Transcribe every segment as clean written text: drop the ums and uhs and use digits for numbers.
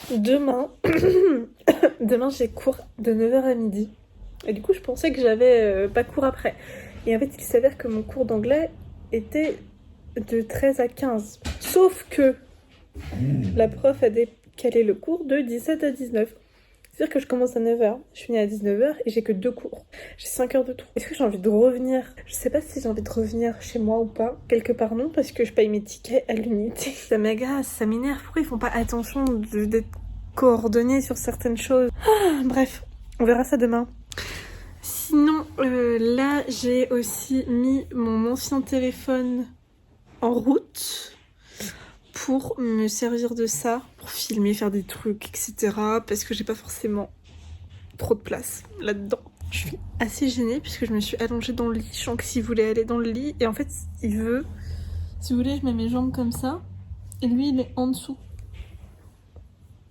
Demain, demain j'ai cours de 9h à midi. Et du coup, je pensais que j'avais pas cours après. Et en fait, il s'avère que mon cours d'anglais était de 13 à 15. Sauf que la prof a décalé le cours de 17 à 19. C'est-à-dire que je commence à 9h, je finis à 19h et j'ai que 2 cours. J'ai 5 heures de trou. Est-ce que j'ai envie de revenir? Je sais pas si j'ai envie de revenir chez moi ou pas. Quelque part non, parce que je paye mes tickets à l'unité. Ça m'agace, ça m'énerve. Pourquoi ils font pas attention d'être coordonnés sur certaines choses? Bref, on verra ça demain. Sinon, là, j'ai aussi mis mon ancien téléphone en route pour me servir de ça, pour filmer, faire des trucs, etc. Parce que j'ai pas forcément trop de place là-dedans. Je suis assez gênée puisque je me suis allongée dans le lit. Je sens que s'il voulait aller dans le lit, et en fait, il veut... Si vous voulez, je mets mes jambes comme ça, et lui, il est en dessous.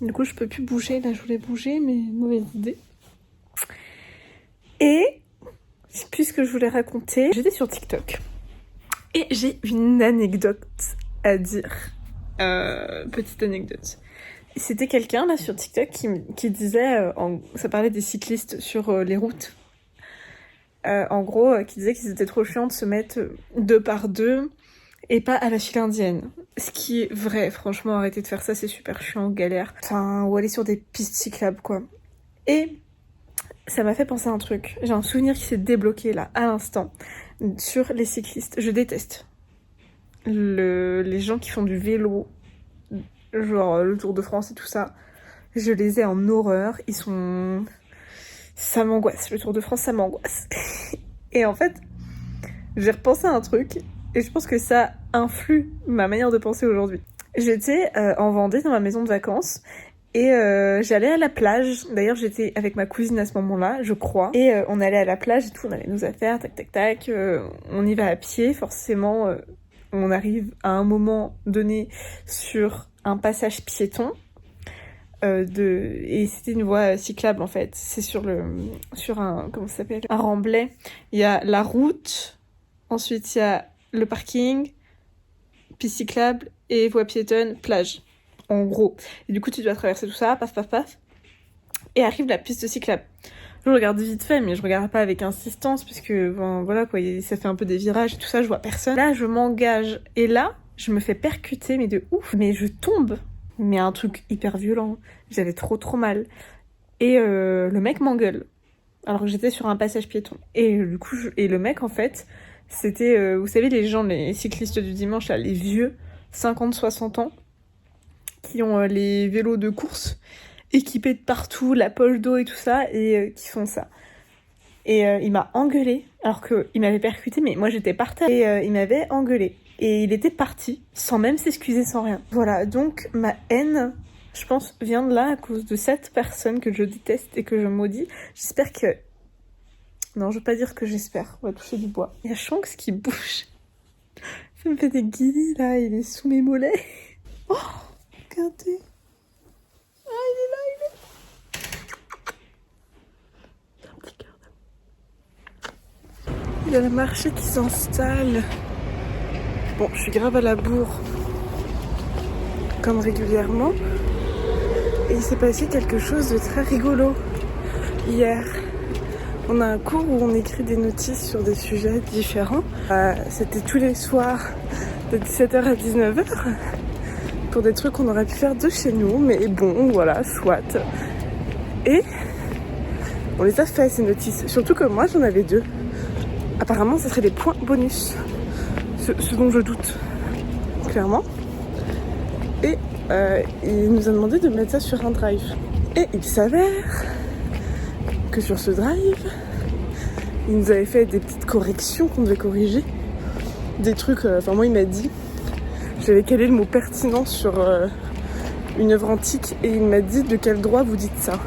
Du coup, je peux plus bouger. Là, je voulais bouger, mais mauvaise idée. Et, puisque je voulais raconter, j'étais sur TikTok. Et j'ai une anecdote à dire. Petite anecdote. C'était quelqu'un là sur TikTok qui disait, ça parlait des cyclistes sur les routes. En gros, qui disait qu'ils étaient trop chiants de se mettre 2 par 2 et pas à la file indienne. Ce qui est vrai, franchement, arrêtez de faire ça, c'est super chiant, galère. Enfin, ou aller sur des pistes cyclables, quoi. Et ça m'a fait penser à un truc. J'ai un souvenir qui s'est débloqué là, à l'instant, sur les cyclistes. Je déteste les gens qui font du vélo, genre le Tour de France et tout ça. Je les ai en horreur. Ils sont... Ça m'angoisse. Le Tour de France, ça m'angoisse. Et en fait, j'ai repensé à un truc et je pense que ça influe ma manière de penser aujourd'hui. J'étais en Vendée dans ma maison de vacances et j'allais à la plage. D'ailleurs, j'étais avec ma cousine à ce moment-là, je crois. Et on allait à la plage et tout, on avait nos affaires, tac tac tac. On y va à pied, forcément. On arrive à un moment donné sur un passage piéton. Et c'était une voie cyclable en fait. C'est sur un, comment ça s'appelle, un remblai. Il y a la route, ensuite il y a le parking, piste cyclable et voie piétonne, plage. En gros. Et du coup tu dois traverser tout ça, paf paf paf. Et arrive la piste cyclable. Je regarde vite fait, mais je regarde pas avec insistance, parce que bon, voilà quoi, ça fait un peu des virages et tout ça, je vois personne. Là, je m'engage, et là, je me fais percuter, mais de ouf, mais je tombe. Mais un truc hyper violent, j'avais trop mal. Et le mec m'engueule, alors que j'étais sur un passage piéton. Et du coup, le mec, en fait, c'était, vous savez, les cyclistes du dimanche, là, les vieux, 50-60 ans, qui ont les vélos de course, équipés de partout, la poche d'eau et tout ça, et qui font ça. Et il m'a engueulé, alors qu'il m'avait percuté, mais moi j'étais par terre, et il m'avait engueulé. Et il était parti, sans même s'excuser, sans rien. Voilà, donc ma haine, je pense, vient de là, à cause de cette personne que je déteste et que je maudis. J'espère que... Non, je veux pas dire que j'espère, on va toucher du bois. Il y a Shanks qui bouge. Ça me fait des guillis, là, il est sous mes mollets. Oh, regardez. Ah, il est là, il est... Un petit cœur d'amour. Il y a le marché qui s'installe. Bon, je suis grave à la bourre, comme régulièrement. Et il s'est passé quelque chose de très rigolo hier. On a un cours où on écrit des notices sur des sujets différents. C'était tous les soirs de 17h à 19h pour des trucs qu'on aurait pu faire de chez nous. Mais bon, voilà, soit. Et on les a fait, ces notices. Surtout que moi, j'en avais 2. Apparemment, ce serait des points bonus. Ce dont je doute, clairement. Et il nous a demandé de mettre ça sur un drive. Et il s'avère que sur ce drive, il nous avait fait des petites corrections qu'on devait corriger. Des trucs, moi il m'a dit, j'avais calé le mot pertinent sur une œuvre antique et il m'a dit de quel droit vous dites ça.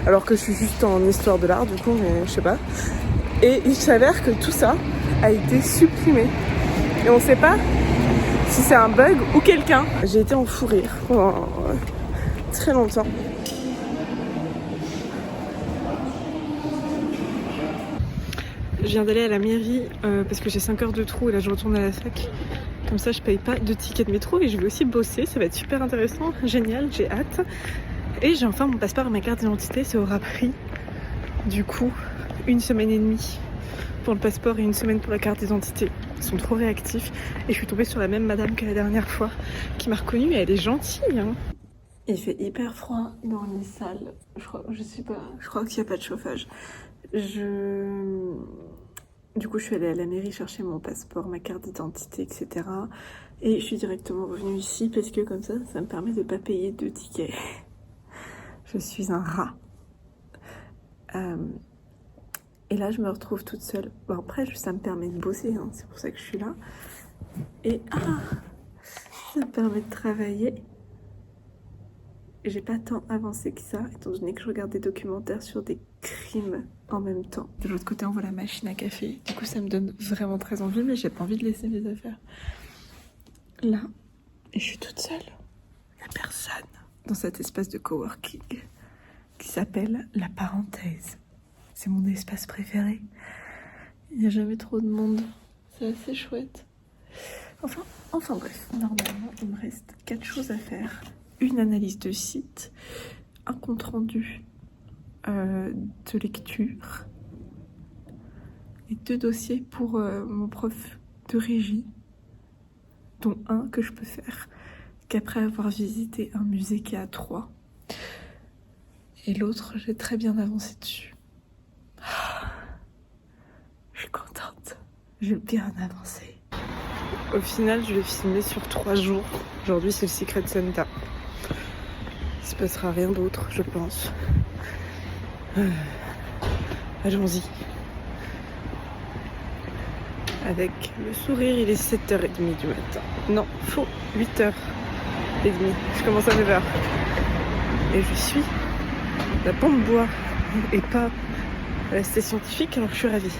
Alors que je suis juste en histoire de l'art du coup, mais je sais pas. Et il s'avère que tout ça a été supprimé. Et on sait pas si c'est un bug ou quelqu'un. J'ai été en fou rire pendant très longtemps. Je viens d'aller à la mairie parce que j'ai 5 heures de trou et là je retourne à la fac. Comme ça, je paye pas de ticket de métro et je vais aussi bosser. Ça va être super intéressant, génial, j'ai hâte. Et j'ai enfin mon passeport et ma carte d'identité. Ça aura pris, du coup, 1 semaine et demie pour le passeport et 1 semaine pour la carte d'identité. Ils sont trop réactifs. Et je suis tombée sur la même madame que la dernière fois qui m'a reconnue et elle est gentille. Hein. Il fait hyper froid dans les salles. Je crois qu'il n'y a pas de chauffage. Du coup, je suis allée à la mairie chercher mon passeport, ma carte d'identité, etc. Et je suis directement revenue ici parce que comme ça me permet de ne pas payer de tickets. Je suis un rat. Et là, je me retrouve toute seule. Bon, après, ça me permet de bosser, hein, c'est pour ça que je suis là. Et ça me permet de travailler. J'ai pas tant avancé que ça, étant donné que je regarde des documentaires sur des crimes en même temps. De l'autre côté, on voit la machine à café. Du coup, ça me donne vraiment très envie, mais j'ai pas envie de laisser mes affaires là. Et je suis toute seule. Il n'y a personne dans cet espace de coworking qui s'appelle La Parenthèse. C'est mon espace préféré. Il n'y a jamais trop de monde. C'est assez chouette. Enfin bref, normalement, il me reste 4 choses à faire. Une analyse de site, un compte rendu de lecture et 2 dossiers pour mon prof de régie, dont un que je peux faire qu'après avoir visité un musée qui est à 3. Et l'autre, j'ai très bien avancé dessus. Je suis contente. J'ai bien avancé. Au final, je vais filmer sur 3 jours. Aujourd'hui, c'est le Secret Santa. Il se passera rien d'autre, je pense. Allons-y. Avec le sourire, il est 7h30 du matin. Non, faux, 8h30. Je commence à 9h. Et je suis à la Pont de Bois et pas à la cité scientifique, alors je suis ravie.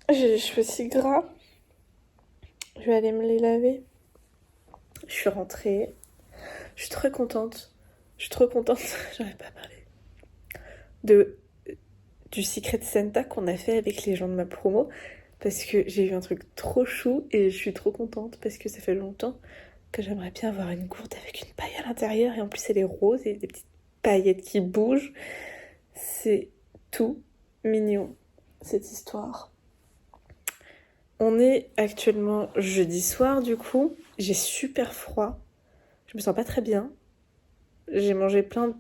J'ai les cheveux si gras. Je vais aller me les laver. Je suis rentrée. Je suis trop contente. J'arrive pas à parler. Du Secret Santa qu'on a fait avec les gens de ma promo. Parce que j'ai eu un truc trop chou et je suis trop contente parce que ça fait longtemps que j'aimerais bien avoir une gourde avec une paille à l'intérieur. Et en plus, elle est rose et des petites paillettes qui bougent. C'est tout mignon, cette histoire. On est actuellement jeudi soir, du coup. J'ai super froid. Je me sens pas très bien. J'ai mangé plein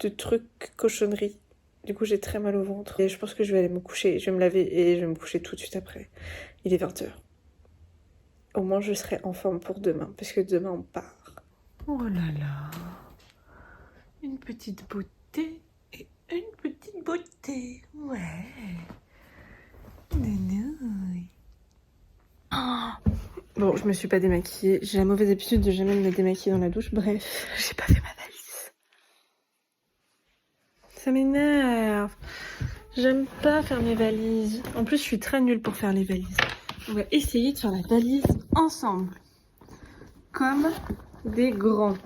de trucs cochonneries. Du coup, j'ai très mal au ventre. Et je pense que je vais aller me coucher. Je vais me laver et je vais me coucher tout de suite après. Il est 20h. Au moins, je serai en forme pour demain. Parce que demain, on part. Oh là là. Une petite beauté et une petite beauté. Ouais. Nounouille. Oh. Bon, je me suis pas démaquillée. J'ai la mauvaise habitude de jamais me démaquiller dans la douche. Bref, j'ai pas fait ma valise. Ça m'énerve. J'aime pas faire mes valises. En plus, je suis très nulle pour faire les valises. On va essayer de faire la valise ensemble. Comme des grands.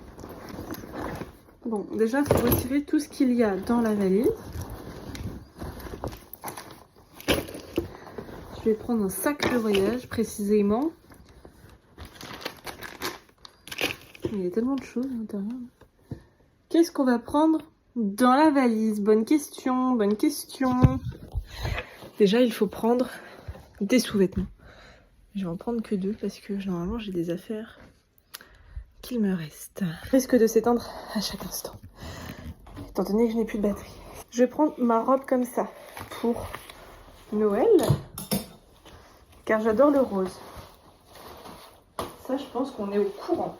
Bon, déjà, il faut retirer tout ce qu'il y a dans la valise. Je vais prendre un sac de voyage, précisément. Il y a tellement de choses à l'intérieur. Qu'est-ce qu'on va prendre dans la valise? Bonne question, bonne question. Déjà, il faut prendre des sous-vêtements. Je vais en prendre que 2 parce que normalement, j'ai des affaires qu'il me reste. Risque de s'éteindre à chaque instant, étant donné que je n'ai plus de batterie. Je vais prendre ma robe comme ça pour Noël, car j'adore le rose. Ça, je pense qu'on est au courant.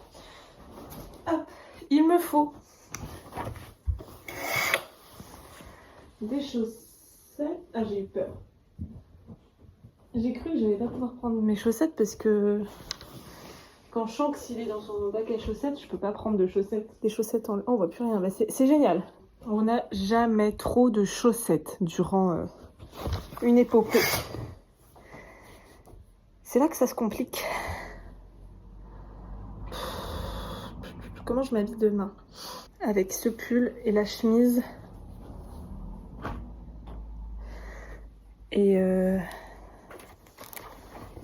Hop, il me faut des chaussettes. Ah, j'ai eu peur. J'ai cru que j'allais pas pouvoir prendre mes chaussettes parce que quand Shanks s'il est dans son bac à chaussettes, je peux pas prendre de chaussettes. Des chaussettes en... Oh, on voit plus rien. Bah, c'est génial. On n'a jamais trop de chaussettes durant une épopée. C'est là que ça se complique. comment je m'habille demain. Avec ce pull et la chemise. Et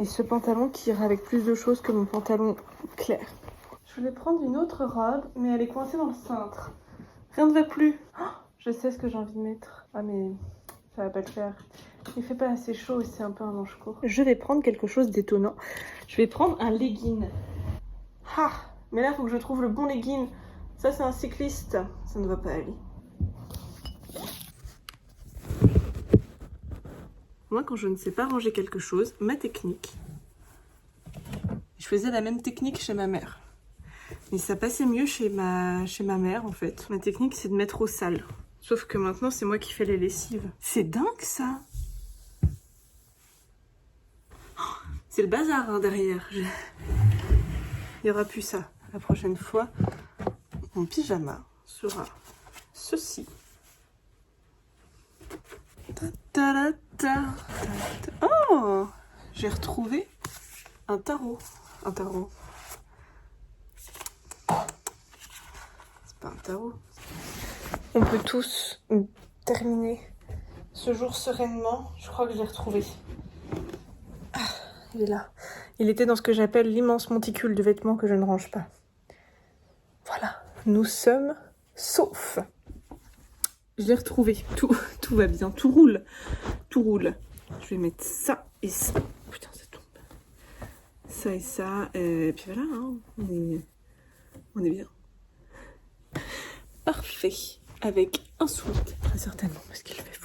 ce pantalon qui ira avec plus de choses que mon pantalon clair. Je voulais prendre une autre robe, mais elle est coincée dans le cintre. Rien ne va plus. Oh, je sais ce que j'ai envie de mettre. Ah mais ça va pas le faire. Il fait pas assez chaud et c'est un peu un manche court. Je vais prendre quelque chose d'étonnant. Je vais prendre un legging. Ah, mais là il faut que je trouve le bon legging. Ça c'est un cycliste. Ça ne va pas aller. Moi, quand je ne sais pas ranger quelque chose, ma technique, je faisais la même technique chez ma mère. Mais ça passait mieux chez ma mère, en fait. Ma technique, c'est de mettre au sale. Sauf que maintenant, c'est moi qui fais les lessives. C'est dingue, ça! Oh, c'est le bazar, hein, derrière. Il n'y aura plus ça. La prochaine fois, mon pyjama sera ceci. Oh, j'ai retrouvé un tarot. Un tarot. C'est pas un tarot. On peut tous terminer ce jour sereinement. Je crois que je l'ai retrouvé. Ah, il est là. Il était dans ce que j'appelle l'immense monticule de vêtements que je ne range pas. Voilà, nous sommes saufs. Je l'ai retrouvé. Tout va bien. Tout roule. Tout roule. Je vais mettre ça et ça. Putain, ça tombe. Ça et ça. Et puis voilà, hein. On est bien. Parfait. Avec un sweat, très certainement, parce qu'il fait